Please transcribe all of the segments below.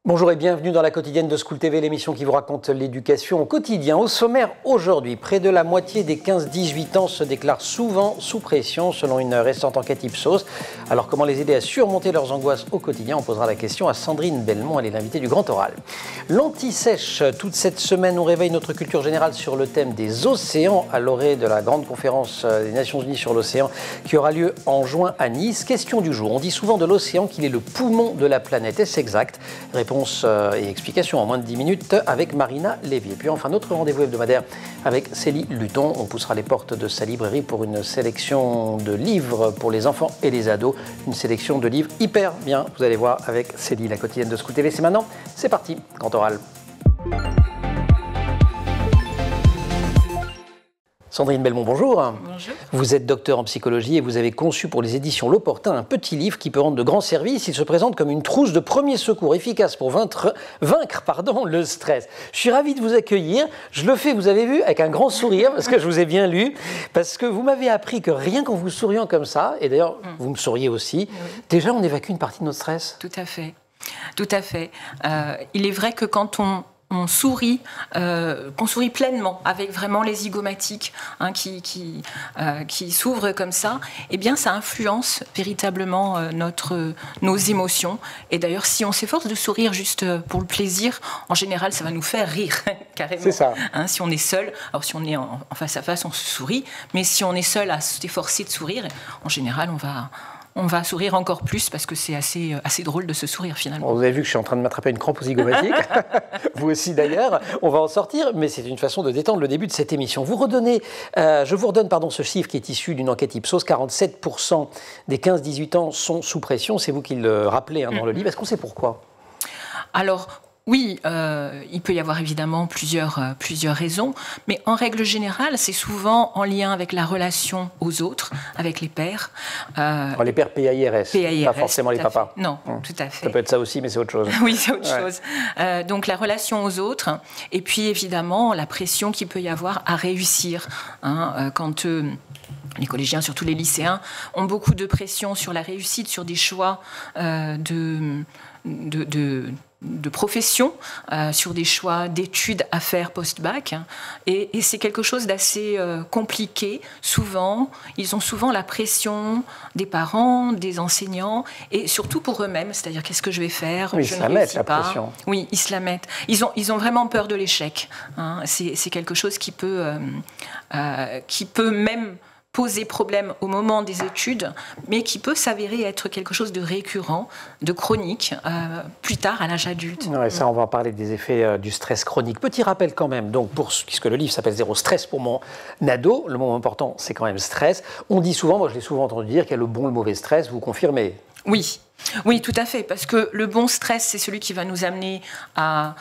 Bonjour et bienvenue dans la quotidienne de School TV, l'émission qui vous raconte l'éducation au quotidien. Au sommaire aujourd'hui, près de la moitié des 15-18 ans se déclarent souvent sous pression selon une récente enquête Ipsos. Alors comment les aider à surmonter leurs angoisses au quotidien? On posera la question à Sandrine Belmont, elle est l'invitée du Grand Oral. L'Anti-Sèche, toute cette semaine on réveille notre culture générale sur le thème des océans à l'orée de la grande conférence des Nations Unies sur l'océan qui aura lieu en juin à Nice. Question du jour, on dit souvent de l'océan qu'il est le poumon de la planète, est-ce exact? Réponse et explications en moins de 10 minutes avec Marina Lévy. Et puis enfin, notre rendez-vous hebdomadaire avec Célie Luton. On poussera les portes de sa librairie pour une sélection de livres pour les enfants et les ados. Une sélection de livres hyper bien, vous allez voir avec Célie, la quotidienne de School TV. C'est maintenant, c'est parti, Grand Oral. Sandrine Belmont, bonjour. Bonjour. Vous êtes docteur en psychologie et vous avez conçu pour les éditions L'Opportun un petit livre qui peut rendre de grands services. Il se présente comme une trousse de premier secours efficace pour vaincre le stress. Je suis ravi de vous accueillir. Je le fais, vous avez vu, avec un grand sourire parce que je vous ai bien lu. Parce que vous m'avez appris que rien qu'en vous souriant comme ça, et d'ailleurs vous me souriez aussi, déjà on évacue une partie de notre stress. Tout à fait. Tout à fait. Il est vrai que quand on sourit, qu'on sourit pleinement, avec vraiment les zygomatiques qui s'ouvrent comme ça, eh bien ça influence véritablement nos émotions. Et d'ailleurs, si on s'efforce de sourire juste pour le plaisir, en général, ça va nous faire rire, carrément. C'est ça. Si on est seul, alors si on est en face à face, on se sourit, mais si on est seul à s'efforcer de sourire, en général, on va sourire encore plus parce que c'est assez drôle de se sourire finalement. Vous avez vu que je suis en train de m'attraper une crampe aux zygomatiques. Vous aussi d'ailleurs. On va en sortir, mais c'est une façon de détendre le début de cette émission. Je vous redonne ce chiffre qui est issu d'une enquête Ipsos. 47% des 15-18 ans sont sous pression. C'est vous qui le rappelez dans le livre. Est-ce qu'on sait pourquoi? Alors, oui, il peut y avoir évidemment plusieurs raisons, mais en règle générale, c'est souvent en lien avec la relation aux autres, avec les pères. Les pères PAIRS, pas forcément les papas. Non, tout à fait. Ça peut être ça aussi, mais c'est autre chose. Oui, c'est autre chose. Donc la relation aux autres, et puis évidemment la pression qu'il peut y avoir à réussir. Quand les collégiens, surtout les lycéens, ont beaucoup de pression sur la réussite, sur des choix de profession, sur des choix d'études à faire post-bac. Et c'est quelque chose d'assez compliqué. Souvent, ils ont souvent la pression des parents, des enseignants, et surtout pour eux-mêmes. C'est-à-dire, qu'est-ce que je vais faire? Oui, je ils se la mettent, la pression. Oui, ils se la mettent. Ils ont vraiment peur de l'échec. C'est quelque chose qui peut même poser problème au moment des études, mais qui peut s'avérer être quelque chose de récurrent, de chronique, plus tard à l'âge adulte. Ouais, ça, on va en parler des effets du stress chronique. Petit rappel quand même, donc puisque le livre s'appelle Zéro stress pour mon ado, le mot important, c'est quand même stress. On dit souvent, moi je l'ai souvent entendu dire, qu'il y a le bon et le mauvais stress, vous confirmez? Oui, tout à fait, parce que le bon stress, c'est celui qui va nous amener à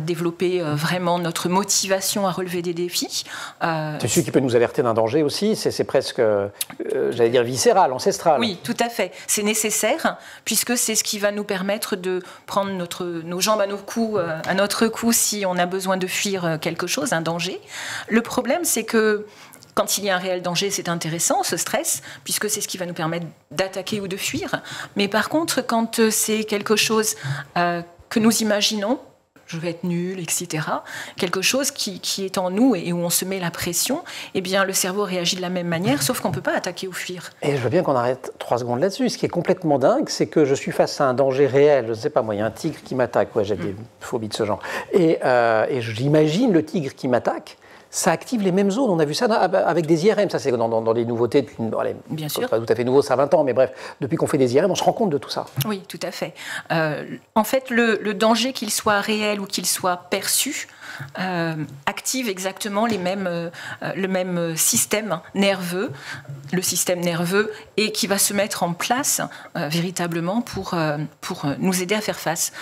développer vraiment notre motivation à relever des défis. C'est celui qui peut nous alerter d'un danger aussi, c'est presque, j'allais dire, viscéral, ancestral. Oui, tout à fait. C'est nécessaire, puisque c'est ce qui va nous permettre de prendre nos jambes à notre cou si on a besoin de fuir quelque chose, un danger. Le problème, c'est que quand il y a un réel danger, c'est intéressant, ce stress, puisque c'est ce qui va nous permettre d'attaquer ou de fuir. Mais par contre, quand c'est quelque chose que nous imaginons, je vais être nul, etc., quelque chose qui est en nous et où on se met la pression, eh bien, le cerveau réagit de la même manière, sauf qu'on ne peut pas attaquer ou fuir. Et je veux bien qu'on arrête 3 secondes là-dessus. Ce qui est complètement dingue, c'est que je suis face à un danger réel. Je ne sais pas, moi, il y a un tigre qui m'attaque. Ouais, j'ai des phobies de ce genre. Et j'imagine le tigre qui m'attaque. Ça active les mêmes zones. On a vu ça avec des IRM. Ça, c'est dans les nouveautés depuis, bien sûr. Pas tout à fait nouveau, ça a 20 ans, mais bref, depuis qu'on fait des IRM, on se rend compte de tout ça. Oui, tout à fait. En fait, le danger, qu'il soit réel ou qu'il soit perçu, active exactement le même système nerveux, le système nerveux, et qui va se mettre en place véritablement pour nous aider à faire face.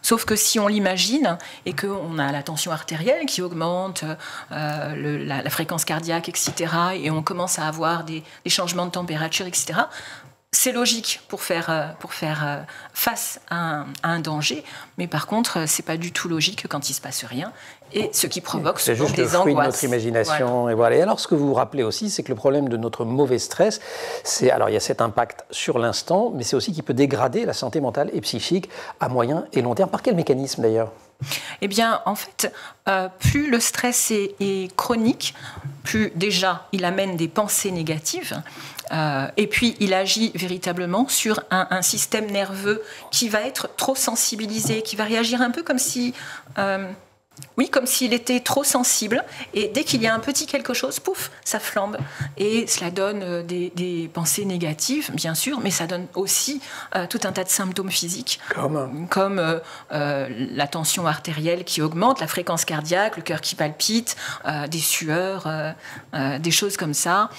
Sauf que si on l'imagine et qu'on a la tension artérielle qui augmente, la fréquence cardiaque, etc., et on commence à avoir des changements de température, etc., c'est logique pour faire face à un danger, mais par contre, c'est pas du tout logique quand il se passe rien et ce qui provoque c'est souvent juste le des fruit de angoisses. notre imagination. Et voilà. Et alors, ce que vous vous rappelez aussi, c'est que le problème de notre mauvais stress, c'est, alors il y a cet impact sur l'instant, mais c'est aussi qu'il peut dégrader la santé mentale et psychique à moyen et long terme. Par quel mécanisme d'ailleurs? Eh bien, en fait, plus le stress est chronique, plus déjà il amène des pensées négatives, et puis il agit véritablement sur un système nerveux qui va être trop sensibilisé, qui va réagir un peu comme si... oui, comme s'il était trop sensible, et dès qu'il y a un petit quelque chose, pouf, ça flambe. Et cela donne des pensées négatives, bien sûr, mais ça donne aussi tout un tas de symptômes physiques, comme la tension artérielle qui augmente, la fréquence cardiaque, le cœur qui palpite, des sueurs, des choses comme ça.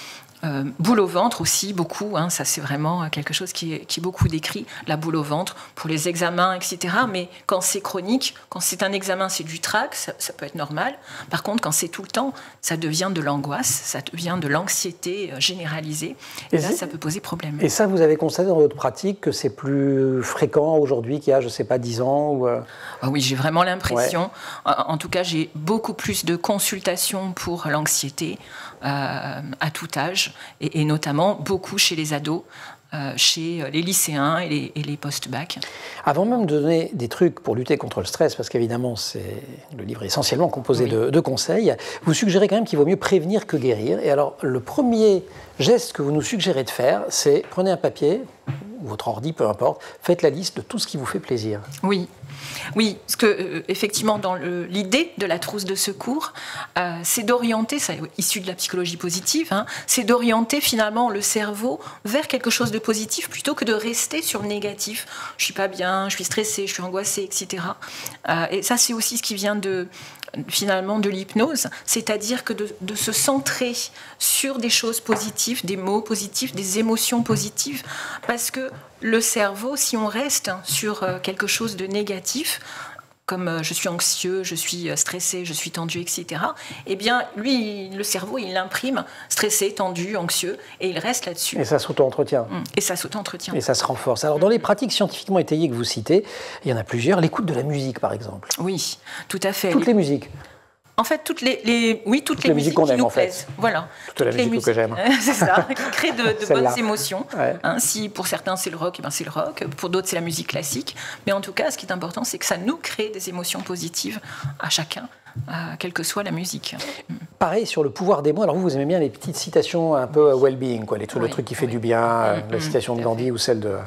Boule au ventre aussi, beaucoup, hein, ça c'est vraiment quelque chose qui est beaucoup décrit, la boule au ventre pour les examens, etc. Mais quand c'est chronique, quand c'est un examen, c'est du trac, ça peut être normal. Par contre, quand c'est tout le temps, ça devient de l'angoisse, ça devient de l'anxiété généralisée. Et là, ça peut poser problème. Et ça, vous avez constaté dans votre pratique que c'est plus fréquent aujourd'hui qu'il y a, je ne sais pas, 10 ans ou Ah oui, j'ai vraiment l'impression. Ouais. En tout cas, j'ai beaucoup plus de consultations pour l'anxiété à tout âge, et notamment beaucoup chez les ados, chez les lycéens et les post-bac. Avant même de donner des trucs pour lutter contre le stress, parce qu'évidemment le livre est essentiellement composé de conseils, vous suggérez quand même qu'il vaut mieux prévenir que guérir. Et alors le premier geste que vous nous suggérez de faire, c'est prenez un papier, ou votre ordi, peu importe, faites la liste de tout ce qui vous fait plaisir. Oui, parce que effectivement, dans l'idée de la trousse de secours, c'est d'orienter, c'est issu de la psychologie positive, hein, c'est d'orienter finalement le cerveau vers quelque chose de positif plutôt que de rester sur le négatif. Je suis pas bien, je suis stressée, je suis angoissée, etc. Et ça, c'est aussi ce qui vient finalement de l'hypnose, c'est-à-dire que de se centrer sur des choses positives, des mots positifs, des émotions positives, parce que le cerveau, si on reste sur quelque chose de négatif, comme je suis anxieux, je suis stressé, je suis tendu, etc., eh bien, lui, le cerveau, il l'imprime stressé, tendu, anxieux, et il reste là-dessus. Et ça s'auto-entretient. Et ça s'auto-entretient. Et ça se renforce. Alors, dans les pratiques scientifiquement étayées que vous citez, il y en a plusieurs. L'écoute de la musique, par exemple. Oui, tout à fait. Toutes les musiques. En fait, toutes les musiques qu'on qui aime, nous en fait. plaisent. Voilà. Toute la musique que j'aime. C'est ça, qui crée de bonnes émotions. Ouais. Hein, si pour certains c'est le rock, eh ben c'est le rock. Pour d'autres c'est la musique classique. Mais en tout cas, ce qui est important, c'est que ça nous crée des émotions positives à chacun, quelle que soit la musique. Pareil sur le pouvoir des mots. Alors vous aimez bien les petites citations un peu well-being, quoi, le truc qui fait du bien, la citation de Gandhi ou celle de...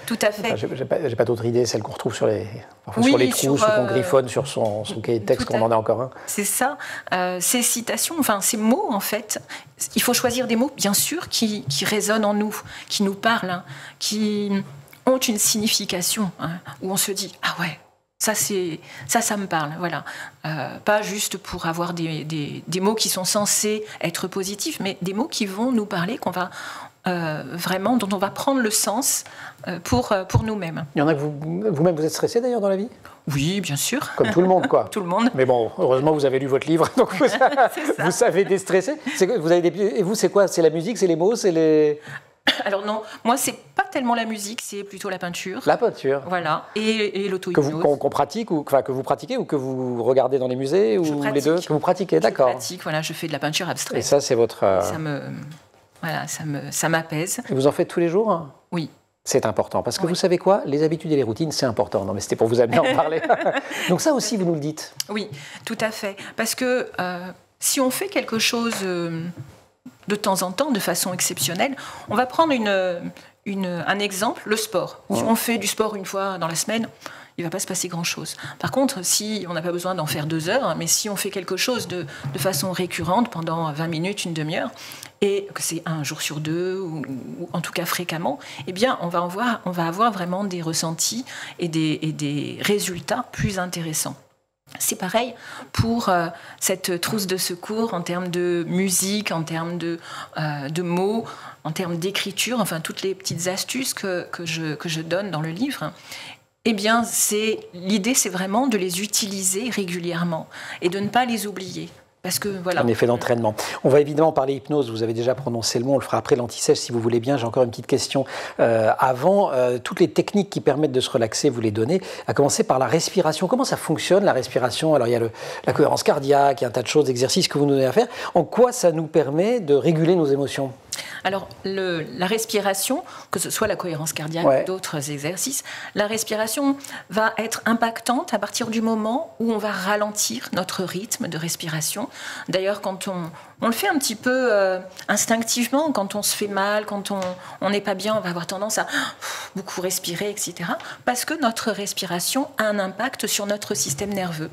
Tout à fait. Enfin, j'ai pas d'autre idée, celle qu'on retrouve sur les trousses ou qu'on griffonne sur son cahier de texte, qu'on en a encore un. C'est ça. Ces citations, enfin ces mots, en fait, il faut choisir des mots, bien sûr, qui résonnent en nous, qui nous parlent, hein, qui ont une signification, hein, où on se dit « Ah ouais, ça me parle », voilà. Pas juste pour avoir des mots qui sont censés être positifs, mais des mots qui vont nous parler, qu'on va... vraiment, dont on va prendre le sens pour nous-mêmes. Il y en a que vous-même vous êtes stressé d'ailleurs dans la vie? Oui, bien sûr. Comme tout le monde, quoi. Tout le monde. Mais bon, heureusement, vous avez lu votre livre, donc vous savez déstresser. Et vous, c'est quoi? C'est la musique, c'est les mots, c'est les... Alors non, moi, c'est pas tellement la musique, c'est plutôt la peinture. La peinture. Voilà, et l'auto-hypnose. Qu'on pratique, ou que vous pratiquez, ou que vous regardez dans les musées, ou les deux? Que vous pratiquez, d'accord. Je pratique, voilà, je fais de la peinture abstraite. Et ça, c'est votre... Ça m'apaise. Et vous en faites tous les jours, hein? Oui. C'est important, parce que vous savez quoi? Les habitudes et les routines, c'est important. Non, mais c'était pour vous amener à en parler. Donc ça aussi, vous nous le dites. Oui, tout à fait. Parce que si on fait quelque chose de temps en temps, de façon exceptionnelle, on va prendre un exemple, le sport. Si on fait du sport une fois dans la semaine, il ne va pas se passer grand-chose. Par contre, si on n'a pas besoin d'en faire 2 heures, mais si on fait quelque chose de façon récurrente pendant 20 minutes, une demi-heure, et que c'est 1 jour sur 2, ou en tout cas fréquemment, eh bien, on va avoir vraiment des ressentis et des résultats plus intéressants. C'est pareil pour cette trousse de secours en termes de musique, en termes de mots, en termes d'écriture, enfin toutes les petites astuces que je donne dans le livre. Eh bien, l'idée, c'est vraiment de les utiliser régulièrement et de ne pas les oublier. parce que voilà. Un effet d'entraînement. On va évidemment parler hypnose, vous avez déjà prononcé le mot, on le fera après l'anti-sèche si vous voulez bien. J'ai encore une petite question avant. Toutes les techniques qui permettent de se relaxer, vous les donnez, à commencer par la respiration. Comment ça fonctionne la respiration? Alors il y a la cohérence cardiaque, il y a un tas de choses, d'exercices que vous nous donnez à faire. En quoi ça nous permet de réguler nos émotions? Alors, la respiration, que ce soit la cohérence cardiaque ou d'autres exercices, la respiration va être impactante à partir du moment où on va ralentir notre rythme de respiration. D'ailleurs, quand on le fait un petit peu instinctivement, quand on se fait mal, quand on n'est pas bien, on va avoir tendance à beaucoup respirer, etc. Parce que notre respiration a un impact sur notre système nerveux.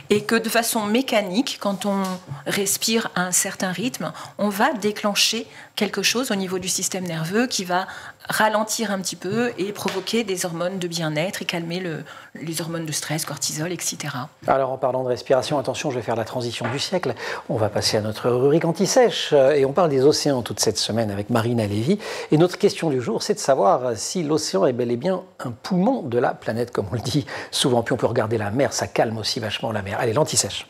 Et que de façon mécanique, quand on respire à un certain rythme, on va déclencher quelque chose au niveau du système nerveux qui va ralentir un petit peu et provoquer des hormones de bien-être et calmer les hormones de stress, cortisol, etc. Alors en parlant de respiration, attention, je vais faire la transition du siècle. On va passer à notre rubrique anti-sèche et on parle des océans toute cette semaine avec Marina Lévy. Et notre question du jour, c'est de savoir si l'océan est bel et bien un poumon de la planète, comme on le dit souvent. Puis on peut regarder la mer, ça calme aussi vachement la mer. Allez, l'anti-sèche.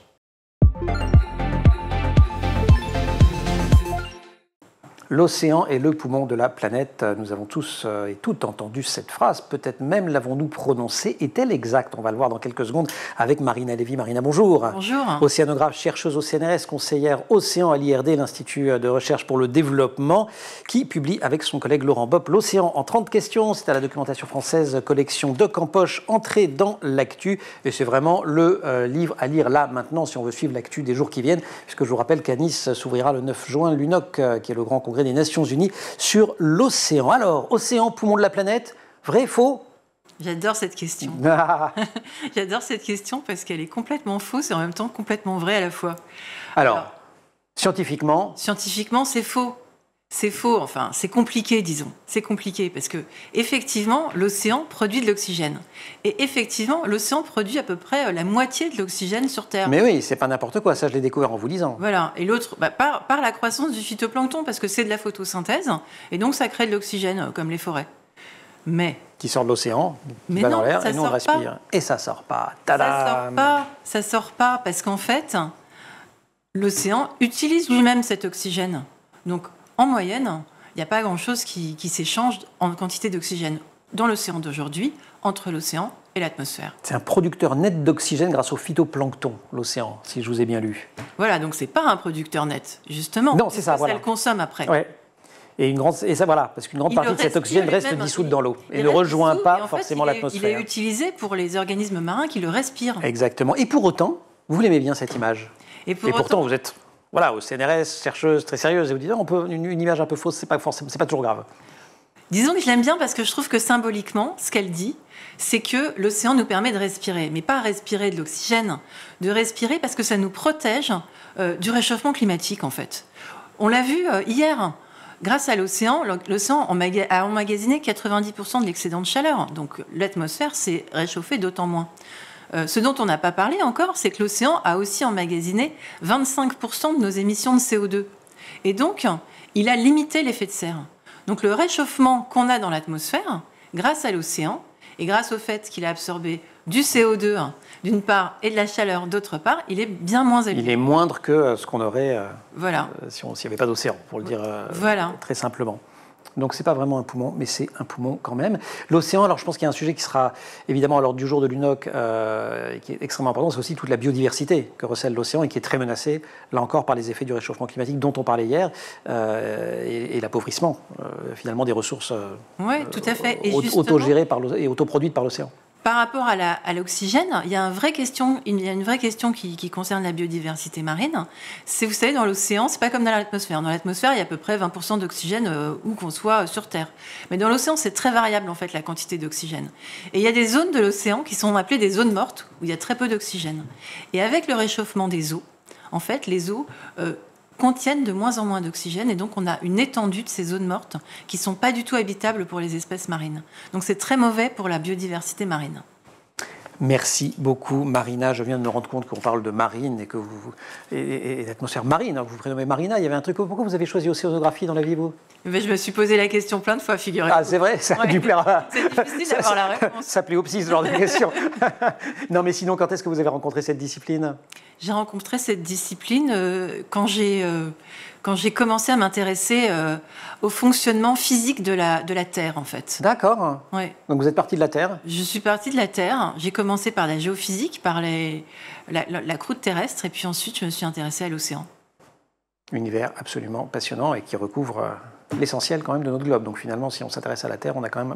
L'océan est le poumon de la planète. Nous avons tous et toutes entendu cette phrase. Peut-être même l'avons-nous prononcée. Est-elle exacte? On va le voir dans quelques secondes avec Marina Lévy. Marina, bonjour. Bonjour. Océanographe, chercheuse au CNRS, conseillère océan à l'IRD, l'Institut de recherche pour le développement, qui publie avec son collègue Laurent Bopp L'Océan en 30 questions. C'est à la Documentation française, collection Doc en poche, entrée dans l'actu. Et c'est vraiment le livre à lire là, maintenant, si on veut suivre l'actu des jours qui viennent. Puisque je vous rappelle qu'à Nice s'ouvrira le 9 juin l'UNOC, qui est le grand congrès des Nations Unies sur l'océan. Alors, océan, poumon de la planète, vrai, faux? J'adore cette question. J'adore cette question parce qu'elle est complètement fausse et en même temps complètement vraie à la fois. Alors scientifiquement? Scientifiquement, c'est faux. C'est faux, enfin, c'est compliqué, disons. C'est compliqué parce que, effectivement, l'océan produit de l'oxygène. Et effectivement, l'océan produit à peu près la moitié de l'oxygène sur Terre. Mais oui, c'est pas n'importe quoi, ça je l'ai découvert en vous lisant. Voilà, et l'autre, par la croissance du phytoplancton, parce que c'est de la photosynthèse, et donc ça crée de l'oxygène, comme les forêts. Mais... Qui sort de l'océan, qui va dans l'air, et nous on respire. Pas. Et ça sort pas. Tadam. Ça sort pas, parce qu'en fait, l'océan utilise lui-même cet oxygène. Donc, en moyenne, il n'y a pas grand-chose qui s'échange en quantité d'oxygène dans l'océan d'aujourd'hui, entre l'océan et l'atmosphère. C'est un producteur net d'oxygène grâce au phytoplancton, l'océan, si je vous ai bien lu. Voilà, donc ce n'est pas un producteur net, justement. Non, c'est ça, voilà. Ça le consomme après. Ouais. Et ça, voilà, parce qu'une grande partie de cet oxygène reste dissoute dans l'eau et ne rejoint pas forcément l'atmosphère. Il est utilisé pour les organismes marins qui le respirent. Exactement. Et pour autant, vous l'aimez bien cette image. Et pourtant, vous êtes... Voilà, au CNRS, chercheuse très sérieuse, et vous dites une image un peu fausse, c'est pas toujours grave. Disons que je l'aime bien parce que je trouve que symboliquement, ce qu'elle dit, c'est que l'océan nous permet de respirer, mais pas respirer de l'oxygène, de respirer parce que ça nous protège du réchauffement climatique en fait. On l'a vu hier, grâce à l'océan a emmagasiné 90% de l'excédent de chaleur, donc l'atmosphère s'est réchauffée d'autant moins. Ce dont on n'a pas parlé encore, c'est que l'océan a aussi emmagasiné 25% de nos émissions de CO2. Et donc, il a limité l'effet de serre. Donc le réchauffement qu'on a dans l'atmosphère, grâce à l'océan, et grâce au fait qu'il a absorbé du CO2 d'une part et de la chaleur d'autre part, il est bien moins élevé. Il est moindre que ce qu'on aurait si s'il n'y avait pas d'océan, pour le dire très simplement. Donc ce n'est pas vraiment un poumon, mais c'est un poumon quand même. L'océan, alors je pense qu'il y a un sujet qui sera évidemment à l'ordre du jour de l'UNOC, qui est extrêmement important, c'est aussi toute la biodiversité que recèle l'océan et qui est très menacée, là encore, par les effets du réchauffement climatique dont on parlait hier, et l'appauvrissement finalement des ressources tout à fait. autogérées et autoproduites par l'océan. Par rapport à l'oxygène, il y a une vraie question qui concerne la biodiversité marine. C'est, vous savez, dans l'océan, c'est pas comme dans l'atmosphère. Dans l'atmosphère, il y a à peu près 20% d'oxygène où qu'on soit sur Terre. Mais dans l'océan, c'est très variable en fait la quantité d'oxygène. Et il y a des zones de l'océan qui sont appelées des zones mortes où il y a très peu d'oxygène. Et avec le réchauffement des eaux, en fait, les eaux contiennent de moins en moins d'oxygène et donc on a une étendue de ces zones mortes qui ne sont pas du tout habitables pour les espèces marines. Donc c'est très mauvais pour la biodiversité marine. Merci beaucoup Marina, je viens de me rendre compte qu'on parle de marine et d'atmosphère marine, vous vous prénommez Marina, il y avait un truc, pourquoi vous avez choisi océanographie dans la vie vous? Je me suis posé la question plein de fois, figurez-vous. Ah c'est vrai, ça a dû plaire à... C'est difficile d'avoir la réponse. Ça plaît aux psy ce genre de questions. Non mais sinon, quand est-ce que vous avez rencontré cette discipline? J'ai rencontré cette discipline quand j'ai commencé à m'intéresser au fonctionnement physique de la Terre, en fait. D'accord. Ouais. Donc vous êtes parti de la Terre? Je suis partie de la Terre. J'ai commencé par la géophysique, par la croûte terrestre, et puis ensuite je me suis intéressée à l'océan. Univers absolument passionnant et qui recouvre l'essentiel quand même de notre globe. Donc finalement, si on s'intéresse à la Terre, on a quand même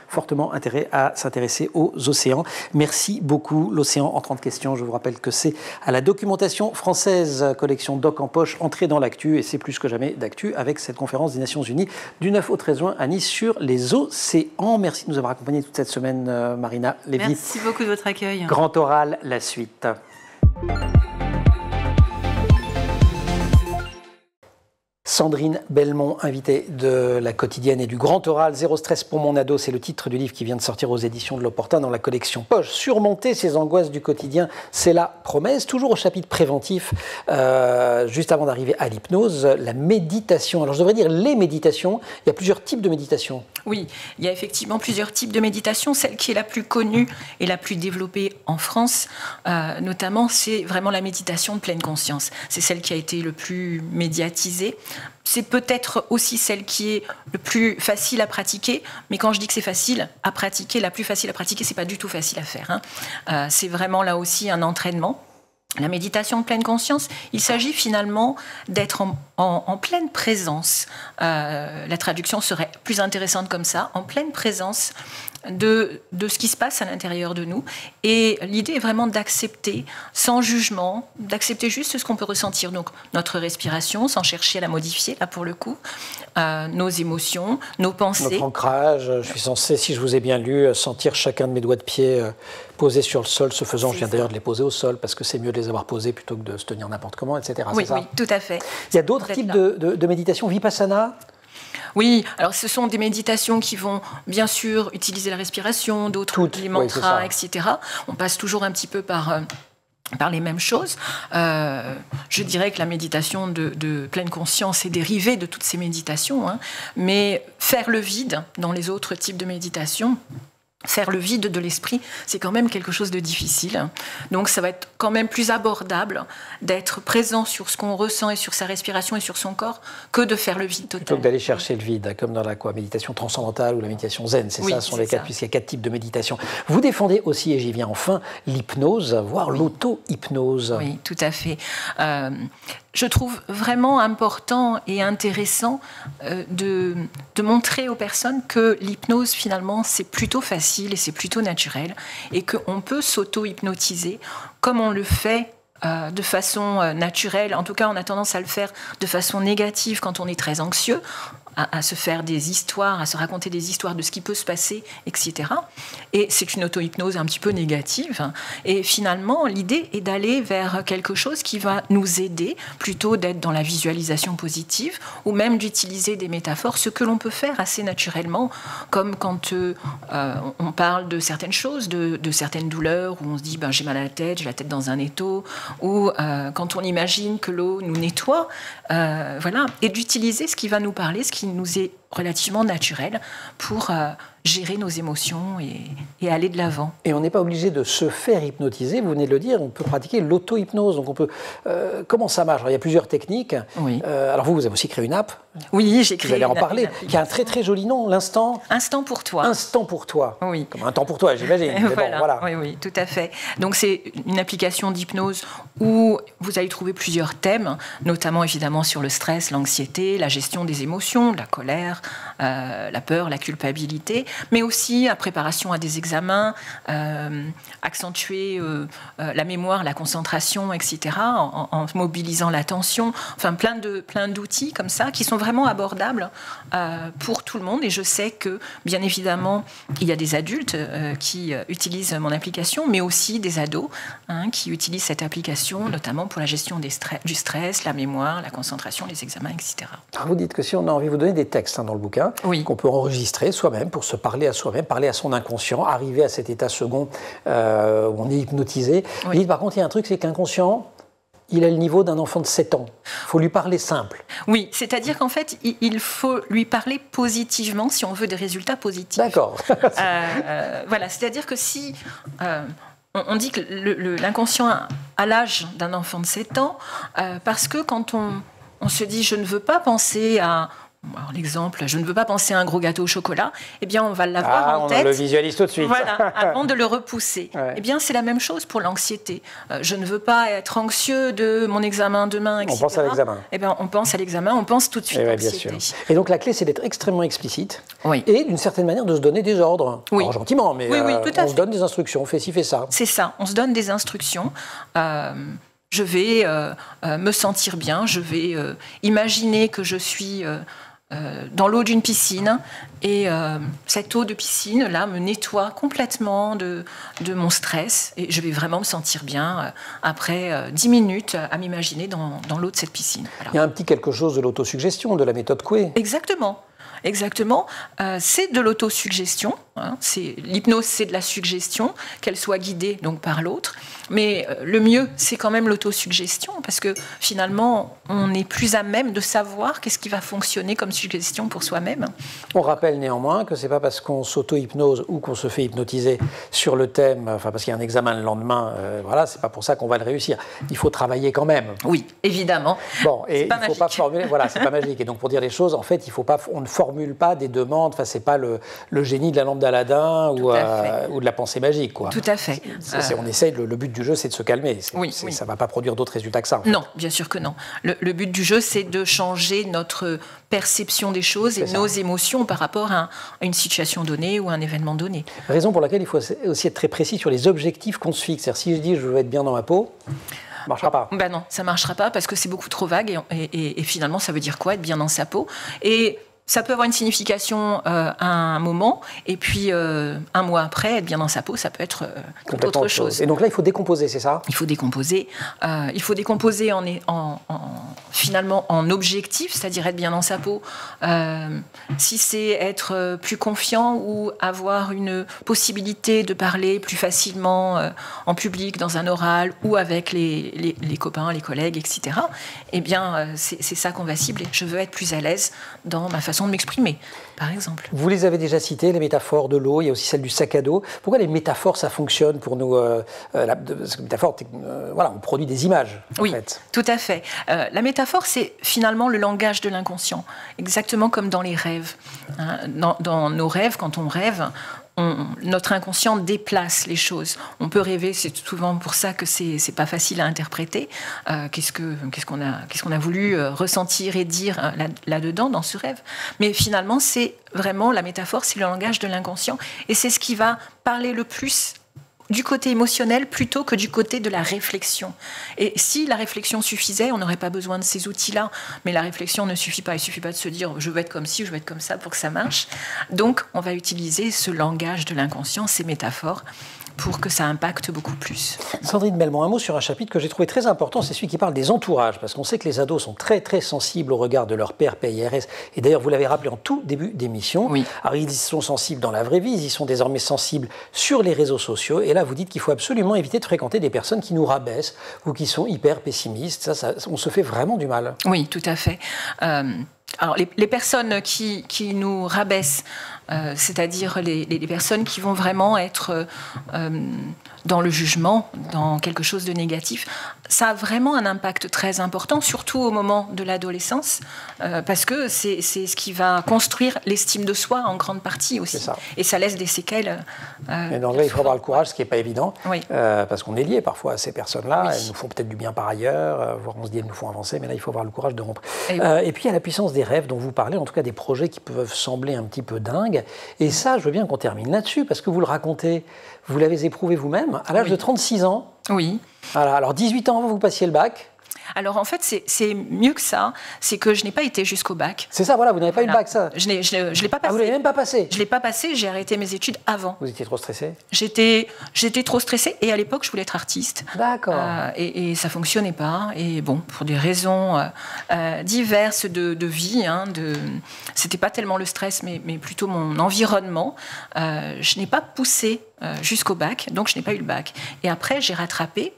fortement intérêt à s'intéresser aux océans. Merci beaucoup, l'océan en 30 questions. Je vous rappelle que c'est à la documentation française, collection Doc en poche, entrée dans l'actu, et c'est plus que jamais d'actu avec cette conférence des Nations Unies du 9 au 13 juin à Nice sur les océans. Merci de nous avoir accompagnés toute cette semaine, Marina Lévy. Merci beaucoup de votre accueil. Grand oral, la suite. Sandrine Belmont, invitée de la quotidienne et du Grand Oral. Zéro stress pour mon ado, c'est le titre du livre qui vient de sortir aux éditions de l'Opportun dans la collection Poche. Surmonter ses angoisses du quotidien, c'est la promesse. Toujours au chapitre préventif, juste avant d'arriver à l'hypnose, la méditation. Alors je devrais dire les méditations. Il y a plusieurs types de méditation. Oui, il y a effectivement plusieurs types de méditation. Celle qui est la plus connue et la plus développée en France, notamment, c'est vraiment la méditation de pleine conscience. C'est celle qui a été le plus médiatisée. C'est peut-être aussi celle qui est le plus facile à pratiquer, mais quand je dis que c'est facile à pratiquer, la plus facile à pratiquer, c'est pas du tout facile à faire. C'est vraiment là aussi un entraînement. La méditation de pleine conscience, il s'agit finalement d'être en pleine présence. La traduction serait plus intéressante comme ça, en pleine présence de ce qui se passe à l'intérieur de nous. Et l'idée est vraiment d'accepter, sans jugement, d'accepter juste ce qu'on peut ressentir. Donc notre respiration, sans chercher à la modifier, là pour le coup, nos émotions, nos pensées. Notre ancrage, je suis censé, si je vous ai bien lu, sentir chacun de mes doigts de pied posés sur le sol. Ce faisant, je viens d'ailleurs de les poser au sol, parce que c'est mieux de les avoir posés plutôt que de se tenir n'importe comment, etc. Oui, oui, tout à fait. Il y a d'autres types de méditation, Vipassana? Oui, alors ce sont des méditations qui vont bien sûr utiliser la respiration, d'autres les mantras, etc. On passe toujours un petit peu par les mêmes choses. Je dirais que la méditation de pleine conscience est dérivée de toutes ces méditations, mais faire le vide dans les autres types de méditation, faire le vide de l'esprit, c'est quand même quelque chose de difficile. Donc ça va être quand même plus abordable d'être présent sur ce qu'on ressent et sur sa respiration et sur son corps que de faire le vide total. Plutôt que d'aller chercher le vide, comme dans la méditation transcendantale ou la méditation zen. C'est ça, ce sont les quatre, puisqu'il y a 4 types de méditation. Vous défendez aussi, et j'y viens enfin, l'hypnose, voire l'auto-hypnose. Oui, tout à fait. Je trouve vraiment important et intéressant de montrer aux personnes que l'hypnose, finalement, c'est plutôt facile et c'est plutôt naturel et qu'on peut s'auto-hypnotiser comme on le fait de façon naturelle. En tout cas, on a tendance à le faire de façon négative quand on est très anxieux, à se faire des histoires, à se raconter des histoires de ce qui peut se passer, etc. Et c'est une auto-hypnose un petit peu négative. Et finalement, l'idée est d'aller vers quelque chose qui va nous aider, plutôt d'être dans la visualisation positive, ou même d'utiliser des métaphores, ce que l'on peut faire assez naturellement, comme quand on parle de certaines choses, de certaines douleurs, où on se dit j'ai mal à la tête, j'ai la tête dans un étau, ou quand on imagine que l'eau nous nettoie, voilà, et d'utiliser ce qui va nous parler, ce qui nous est relativement naturel pour gérer nos émotions et aller de l'avant. Et on n'est pas obligé de se faire hypnotiser, vous venez de le dire, on peut pratiquer l'auto-hypnose. Donc on peut, comment ça marche? Alors, il y a plusieurs techniques. Oui. Alors vous avez aussi créé une app. Oui, j'ai créé une app. Vous allez en parler, qui a un très très joli nom, l'instant. Instant pour toi. Instant pour toi. Oui. Comme un temps pour toi, j'imagine. Voilà. Bon, voilà. Oui, oui, tout à fait. Donc c'est une application d'hypnose où vous allez trouver plusieurs thèmes, notamment évidemment sur le stress, l'anxiété, la gestion des émotions, la colère, la peur, la culpabilité, mais aussi la préparation à des examens, accentuer la mémoire, la concentration, etc., en mobilisant l'attention, enfin plein d'outils comme ça qui sont vraiment abordables pour tout le monde. Et je sais que, bien évidemment, il y a des adultes qui utilisent mon application, mais aussi des ados qui utilisent cette application, notamment pour la gestion du stress, la mémoire, la concentration, les examens, etc. Alors vous dites que si on a envie de vous donner des textes dans le bouquin, oui, qu'on peut enregistrer soi-même pour se parler à soi-même, parler à son inconscient, arriver à cet état second où on est hypnotisé. Oui. Dites, par contre, il y a un truc, c'est qu'inconscient, il a le niveau d'un enfant de 7 ans. Il faut lui parler simple. Oui, c'est-à-dire qu'en fait, il faut lui parler positivement si on veut des résultats positifs. D'accord. Voilà, c'est-à-dire que si on dit que l'inconscient a l'âge d'un enfant de 7 ans, parce que quand on se dit « je ne veux pas penser à… » Alors, l'exemple, je ne veux pas penser à un gros gâteau au chocolat, eh bien, on va l'avoir en tête. On le visualise tout de suite. Voilà, avant de le repousser. Ouais. Eh bien, c'est la même chose pour l'anxiété. Je ne veux pas être anxieux de mon examen demain, etc. On pense à l'examen. Eh bien, on pense à l'examen, on pense tout de suite à l'anxiété. Bien sûr. Et donc, la clé, c'est d'être extrêmement explicite. Oui. Et d'une certaine manière, de se donner des ordres. Oui. Alors, gentiment, mais oui, tout à on fait. se donne des instructions. Fais ci, fais ça. C'est ça. On se donne des instructions. Je vais me sentir bien. Je vais imaginer que je suis… dans l'eau d'une piscine, et cette eau de piscine là me nettoie complètement de mon stress, et je vais vraiment me sentir bien après 10 minutes à m'imaginer dans l'eau de cette piscine. Voilà. Il y a un petit quelque chose de l'autosuggestion, de la méthode Coué. Exactement. C'est de l'autosuggestion. L'hypnose, c'est de la suggestion, qu'elle soit guidée donc par l'autre. Mais le mieux, c'est quand même l'autosuggestion, parce que finalement, on est plus à même de savoir qu'est-ce qui va fonctionner comme suggestion pour soi-même. On rappelle néanmoins que c'est pas parce qu'on s'auto-hypnose ou qu'on se fait hypnotiser sur le thème, enfin parce qu'il y a un examen le lendemain, voilà, c'est pas pour ça qu'on va le réussir. Il faut travailler quand même. Oui, évidemment. Bon, et il faut pas magique. formuler, voilà, c'est pas magique. Et donc pour dire les choses, en fait, on ne formule pas des demandes. Enfin, c'est pas le génie de la lampe d'Aladin ou de la pensée magique, quoi. Tout à fait. On essaye. Le but du jeu, c'est de se calmer. Oui. Ça va pas produire d'autres résultats que ça. En fait. Non, bien sûr que non. Le but du jeu, c'est de changer notre perception des choses et nos émotions par rapport à une situation donnée ou un événement donné. Raison pour laquelle il faut aussi être très précis sur les objectifs qu'on se fixe. C'est-à-dire, si je dis je veux être bien dans ma peau, ça ne marchera pas. Ben non, ça ne marchera pas parce que c'est beaucoup trop vague et finalement, ça veut dire quoi, être bien dans sa peau? Et ça peut avoir une signification à un moment, et puis un mois après, être bien dans sa peau, ça peut être autre chose. Et donc là, il faut décomposer, c'est ça? Il faut décomposer. Finalement en objectif, c'est-à-dire être bien dans sa peau. Si c'est être plus confiant ou avoir une possibilité de parler plus facilement en public, dans un oral ou avec les copains, les collègues, etc., eh bien, c'est ça qu'on va cibler. Je veux être plus à l'aise dans ma façon de m'exprimer, par exemple. Vous les avez déjà citées, les métaphores de l'eau, il y a aussi celle du sac à dos. Pourquoi les métaphores, ça fonctionne pour nous parce que métaphore, voilà, on produit des images, oui, en fait. Tout à fait. La métaphore, c'est finalement le langage de l'inconscient, exactement comme dans les rêves. Dans nos rêves, quand on rêve, notre inconscient déplace les choses. On peut rêver, c'est souvent pour ça que c'est pas facile à interpréter. Qu'est-ce qu'on a voulu ressentir et dire là-dedans, dans ce rêve. Mais finalement, c'est vraiment la métaphore, c'est le langage de l'inconscient. Et c'est ce qui va parler le plus du côté émotionnel plutôt que du côté de la réflexion. Et si la réflexion suffisait, on n'aurait pas besoin de ces outils-là. Mais la réflexion ne suffit pas. Il ne suffit pas de se dire « je veux être comme ci, je veux être comme ça » pour que ça marche. Donc, on va utiliser ce langage de l'inconscient, ces métaphores, pour que ça impacte beaucoup plus. Sandrine Belmont, un mot sur un chapitre que j'ai trouvé très important, c'est celui qui parle des entourages, parce qu'on sait que les ados sont très très sensibles au regard de leur père PIRS, et d'ailleurs vous l'avez rappelé en tout début d'émission. Oui. Alors ils y sont sensibles dans la vraie vie, ils y sont désormais sensibles sur les réseaux sociaux, et là vous dites qu'il faut absolument éviter de fréquenter des personnes qui nous rabaissent ou qui sont hyper pessimistes, ça on se fait vraiment du mal. Oui, tout à fait. Alors, les personnes qui nous rabaissent, c'est-à-dire les personnes qui vont vraiment être dans le jugement, dans quelque chose de négatif, ça a vraiment un impact très important, surtout au moment de l'adolescence, parce que c'est ce qui va construire l'estime de soi en grande partie aussi. Ça. Et ça laisse des séquelles. Mais donc là, il faut avoir le courage, ce qui n'est pas évident, oui. Parce qu'on est lié parfois à ces personnes-là. Oui. Elles nous font peut-être du bien par ailleurs, voire on se dit elles nous font avancer, mais là, il faut avoir le courage de rompre. Et puis, il y a la puissance des rêves dont vous parlez, en tout cas des projets qui peuvent sembler un petit peu dingues. Et ça, je veux bien qu'on termine là-dessus, parce que vous le racontez, vous l'avez éprouvé vous-même, à l'âge de 36 ans. Oui. Voilà, alors 18 ans avant, vous passiez le bac. Alors en fait, c'est mieux que ça. C'est que je n'ai pas été jusqu'au bac. C'est ça, voilà, vous n'avez pas eu le bac, ça. Je l'ai pas passé. Ah, vous l'avez même pas passé? Je l'ai pas passé, j'ai arrêté mes études avant. Vous étiez trop stressée? J'étais trop stressée et à l'époque, je voulais être artiste. D'accord. Et ça fonctionnait pas. Et bon, pour des raisons diverses de vie, c'était pas tellement le stress, mais plutôt mon environnement. Je n'ai pas poussé jusqu'au bac, donc je n'ai pas eu le bac. Et après, j'ai rattrapé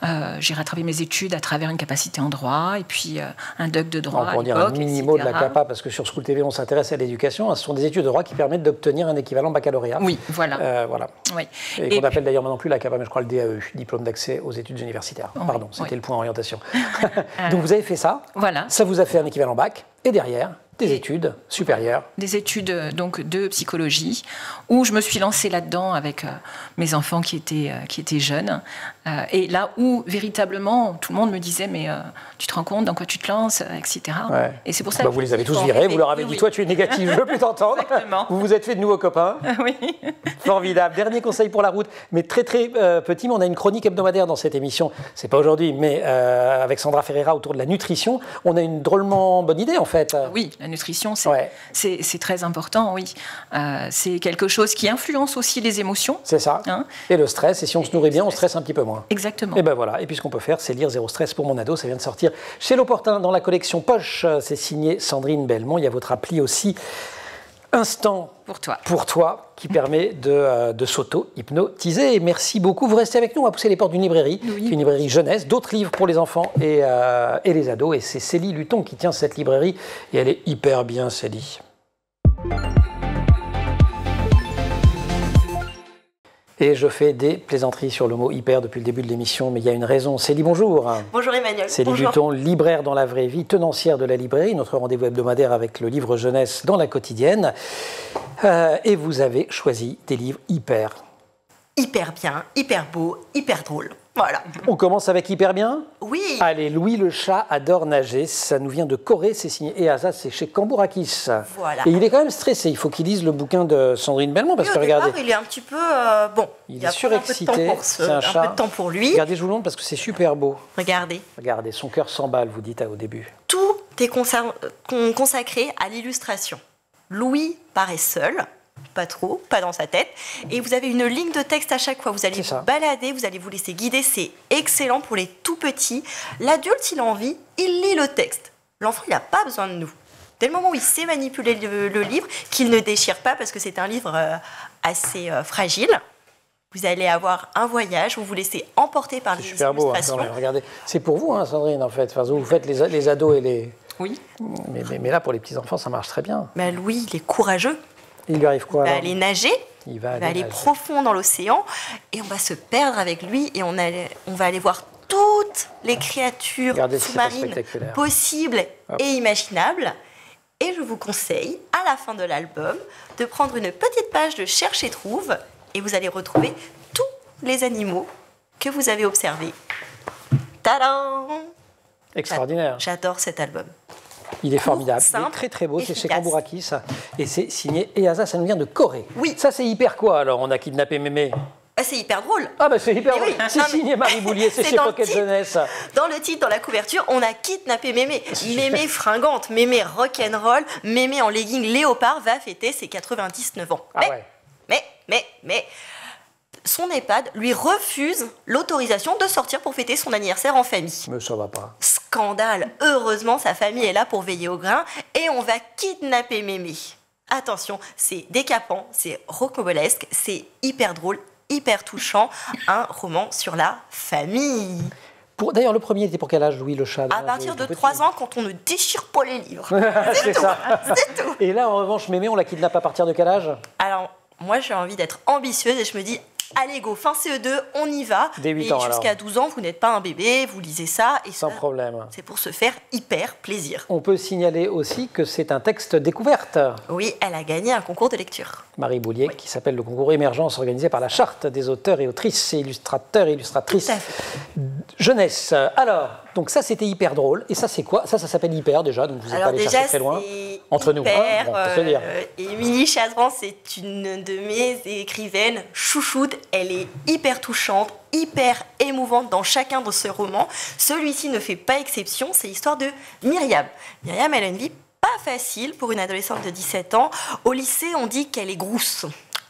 mes études à travers une capacité en droit et puis un doc de droit. On peut dire un mini-mot de la CAPA, parce que sur School TV, on s'intéresse à l'éducation. Ce sont des études de droit qui permettent d'obtenir un équivalent baccalauréat. Oui, voilà. Voilà. Oui. Et qu'on appelle d'ailleurs maintenant plus la CAPA, mais je crois le DAE, diplôme d'accès aux études universitaires. Oui, Pardon, c'était le point orientation. Donc Donc vous avez fait ça. Voilà. Ça vous a fait un équivalent bac. Et derrière, des études supérieures. Des études donc de psychologie, où je me suis lancée là-dedans avec mes enfants qui étaient jeunes. Et là où, véritablement, tout le monde me disait « Mais tu te rends compte dans quoi tu te lances ?» etc. Ouais. Et c'est pour ça vous les avez tous virés, vous leur avez dit « Toi, tu es négatif, je veux plus t'entendre. » Vous vous êtes fait de nouveaux copains. Oui. Formidable. Dernier conseil pour la route, mais très très petit, mais on a une chronique hebdomadaire dans cette émission. C'est pas aujourd'hui, mais avec Sandra Ferreira autour de la nutrition. On a une drôlement bonne idée, en fait. Oui, la nutrition, c'est très important, oui. C'est quelque chose qui influence aussi les émotions. C'est ça. Hein, et le stress. Et si on se nourrit bien, on stresse un petit peu moins. Exactement. Et ben voilà. Et puis ce qu'on peut faire, c'est lire Zéro stress pour mon ado. Ça vient de sortir chez L'Opportun dans la collection Poche. C'est signé Sandrine Belmont. Il y a votre appli aussi. Instant pour toi qui permet de s'auto-hypnotiser. Merci beaucoup. Vous restez avec nous. On va pousser les portes d'une librairie, qui est une librairie jeunesse, d'autres livres pour les enfants et les ados. Et c'est Célie Luton qui tient cette librairie. Et elle est hyper bien, Célie. Et je fais des plaisanteries sur le mot hyper depuis le début de l'émission, mais il y a une raison. Célie, bonjour. Bonjour Emmanuel. Célie Luton, libraire dans la vraie vie, tenancière de la librairie, notre rendez-vous hebdomadaire avec le livre jeunesse dans la quotidienne. Et vous avez choisi des livres hyper. Hyper bien, hyper beau, hyper drôle. Voilà. On commence avec hyper bien ? Oui. Allez, Louis le chat adore nager. Ça nous vient de Corée, c'est signé Easa, c'est chez Cambourakis. Voilà. Et il est quand même stressé. Il faut qu'il lise le bouquin de Sandrine Belmont parce que regardez. Il est un petit peu il est surexcité. C'est un chat. Un peu de temps pour lui. Regardez, je vous le montre parce que c'est super beau. Regardez. Regardez, son cœur s'emballe, vous dites au début. Tout est consacré à l'illustration. Louis paraît seul. Pas trop, pas dans sa tête. Et vous avez une ligne de texte à chaque fois. Vous allez vous balader, vous allez vous laisser guider. C'est excellent pour les tout petits. L'adulte, il a envie, il lit le texte. L'enfant, il n'a pas besoin de nous. Dès le moment où il sait manipuler le livre, qu'il ne déchire pas parce que c'est un livre assez fragile, vous allez avoir un voyage, vous vous laissez emporter par les illustrations. C'est super beau, hein, regardez. C'est pour vous, hein, Sandrine, en fait. Enfin, vous faites les ados et les... Oui. Mais là, pour les petits-enfants, ça marche très bien. Mais Louis, il est courageux. Il lui arrive quoi? Il va aller nager, il va aller profond dans l'océan et on va se perdre avec lui et on va aller voir toutes les créatures sous-marines possibles et imaginables. Et je vous conseille, à la fin de l'album, de prendre une petite page de Cherche et Trouve et vous allez retrouver tous les animaux que vous avez observés. Tadam! Extraordinaire. J'adore cet album. Il est formidable, il est très très beau, c'est chez Cambourakis et c'est signé Easa, ça nous vient de Corée. Oui. Ça c'est hyper quoi alors? On a kidnappé Mémé. C'est hyper drôle. Ah bah c'est hyper drôle. C'est signé Marie Boulier, c'est chez Pocket Jeunesse. Dans le titre, dans la couverture, on a kidnappé Mémé. Mémé fringante, Mémé rock'n'roll, Mémé en legging léopard va fêter ses 99 ans. Ah Mais son EHPAD lui refuse l'autorisation de sortir pour fêter son anniversaire en famille. Mais ça va pas. Scandale. Heureusement, sa famille est là pour veiller au grain et on va kidnapper Mémé. Attention, c'est décapant, c'est rocambolesque, c'est hyper drôle, hyper touchant. Un roman sur la famille. D'ailleurs, le premier était pour quel âge, Louis le chat? À partir de 3 ans, quand on ne déchire pas les livres. C'est tout, ça. C'est tout. Et là, en revanche, Mémé, on la kidnappe à partir de quel âge? Alors, moi, j'ai envie d'être ambitieuse et je me dis... Allez go, fin CE2, on y va. Dès 8 ans, jusqu'à 12 ans, vous n'êtes pas un bébé, vous lisez ça. Et sans problème. C'est pour se faire hyper plaisir. On peut signaler aussi que c'est un texte découverte. Oui, elle a gagné un concours de lecture. Marie Boulier, qui s'appelle le concours Émergence, organisé par la Charte des auteurs et autrices et illustrateurs et illustratrices jeunesse. Alors, donc ça c'était hyper drôle. Et ça c'est quoi? Ça s'appelle hyper déjà, donc vous n'êtes pas allé chercher très loin. Entre nous, hein, bon, on peut se dire. Émilie Chazran, c'est une de mes écrivaines chouchoutes. Elle est hyper touchante, hyper émouvante dans chacun de ses romans. Celui-ci ne fait pas exception, c'est l'histoire de Myriam. Myriam, elle a une vie pas facile pour une adolescente de 17 ans. Au lycée, on dit qu'elle est grousse.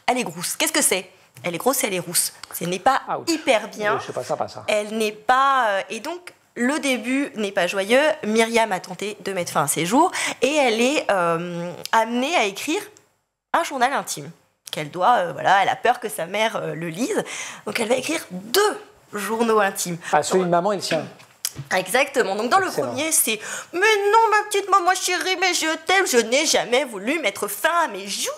Elle est grousse. Qu'est-ce que c'est? Elle est grosse et elle est rousse. Ce n'est pas hyper bien. Je sais pas ça, pas ça. Elle n'est pas... et donc, le début n'est pas joyeux. Myriam a tenté de mettre fin à ses jours et elle est amenée à écrire un journal intime. qu'elle doit, voilà, elle a peur que sa mère le lise. Donc elle va écrire 2 journaux intimes. Ah, celui de maman et le sien. Exactement. Donc dans le premier, c'est « Mais non, ma petite maman chérie, mais je t'aime, je n'ai jamais voulu mettre fin à mes jours. »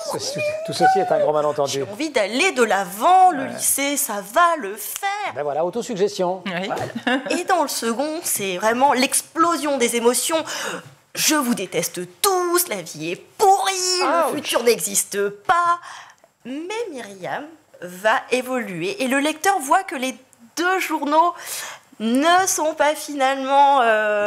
Tout ceci est un gros malentendu. J'ai envie d'aller de l'avant, le lycée, ça va le faire. Ben voilà, autosuggestion. Oui. Voilà. Et dans le second, c'est vraiment l'explosion des émotions. Je vous déteste tous, la vie est pourrie, le futur n'existe pas. Mais Myriam va évoluer et le lecteur voit que les 2 journaux ne sont pas finalement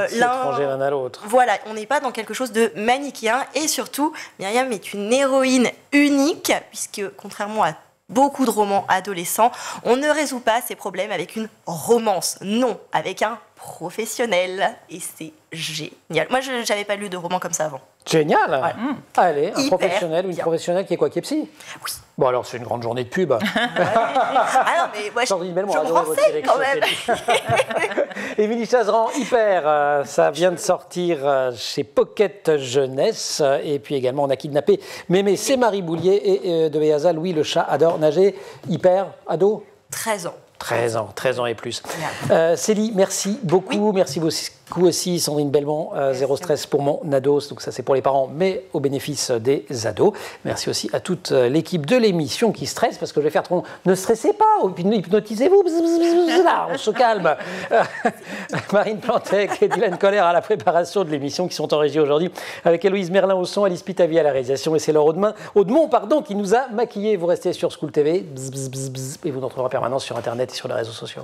étrangers l'un à l'autre. Voilà, on n'est pas dans quelque chose de manichéen et surtout, Myriam est une héroïne unique puisque contrairement à beaucoup de romans adolescents, on ne résout pas ses problèmes avec une romance, non, avec un professionnel et c'est génial. Moi, je n'avais pas lu de roman comme ça avant. Génial. Voilà. Allez, un Hyper professionnel ou une bien. professionnelle qui est quoi, qui est psy? Oui. Bon alors, c'est une grande journée de pub. Ah non, mais moi, je Sandrine Belmont me a adoré votre renseigne quand même. sélection. Émilie Chazeran, Hyper, ça vient de sortir chez Pocket Jeunesse. Et puis également, on a kidnappé Mémé, c'est Marie Boulier et de Beaza, Louis le chat adore nager. Hyper, ado 13 ans. 13 ans et plus. Célie, merci beaucoup. Oui. Merci beaucoup aussi, Sandrine Belmont, Zéro stress pour mon ados. Donc ça, c'est pour les parents, mais au bénéfice des ados. Merci aussi à toute l'équipe de l'émission qui stresse, parce que je vais faire trop... Ne stressez pas, hypnotisez-vous. Là, on se calme. Marine Plantec et Dylan Coller à la préparation de l'émission, qui sont en régie aujourd'hui, avec Héloïse Merlin au son, Alice Pitavi à la réalisation, et c'est Laure Audemont, qui nous a maquillés. Vous restez sur School TV, et vous nous retrouverez en permanence sur Internet et sur les réseaux sociaux.